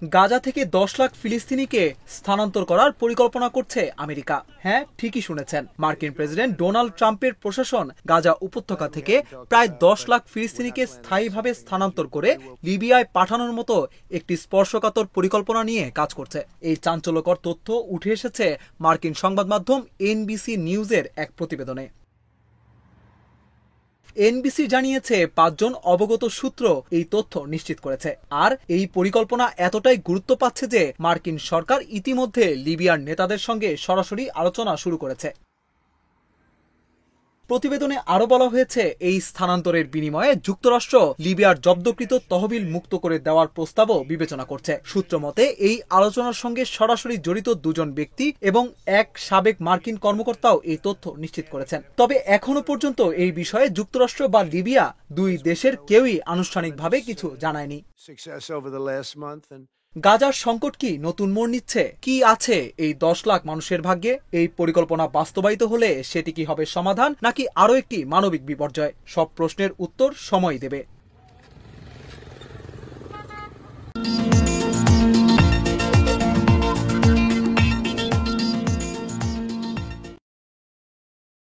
গাজা থেকে 10 লাখ ফিলিস্তিনিকে স্থানান্তর করার পরিকল্পনা করছে আমেরিকা। হ্যাঁ, ঠিকই শুনেছেন, মার্কিন প্রেসিডেন্ট ডোনাল্ড ট্রাম্পের প্রশাসন গাজা উপত্যকা থেকে প্রায় 10 লাখ ফিলিস্তিনিকে স্থায়ীভাবে স্থানান্তর করে লিবিয়ায় পাঠানোর মতো একটি স্পর্শকাতর পরিকল্পনা নিয়ে কাজ করছে। এই চাঞ্চল্যকর তথ্য উঠে এসেছে মার্কিন সংবাদ মাধ্যম এনবিসি নিউজের এক প্রতিবেদনে। এনবিসি জানিয়েছে 5 জন অবগত সূত্র এই তথ্য নিশ্চিত করেছে। আর এই পরিকল্পনা এতটাই গুরুত্ব পাচ্ছে যে মার্কিন সরকার ইতিমধ্যে লিবিয়ার নেতাদের সঙ্গে সরাসরি আলোচনা শুরু করেছে। প্রতিবেদনে আরো বলা হয়েছে, এই স্থানান্তরের বিনিময়ে যুক্তরাষ্ট্র লিবিয়ার জব্দকৃত তহবিল মুক্ত করে দেওয়ার প্রস্তাবও বিবেচনা করছে। সূত্র মতে এই আলোচনার সঙ্গে সরাসরি জড়িত 2 জন ব্যক্তি এবং এক সাবেক মার্কিন কর্মকর্তাও এই তথ্য নিশ্চিত করেছেন। তবে এখনো পর্যন্ত এই বিষয়ে যুক্তরাষ্ট্র বা লিবিয়া দুই দেশের কেউই আনুষ্ঠানিকভাবে কিছু জানায়নি। গাজার সংকট কি নতুন মোড় নিচ্ছে? কি আছে এই 10 লাখ মানুষের ভাগ্যে? এই পরিকল্পনা বাস্তবায়িত হলে সেটি কি হবে সমাধান, নাকি আরো একটি মানবিক বিপর্যয়? সব প্রশ্নের উত্তর সময় দেবে।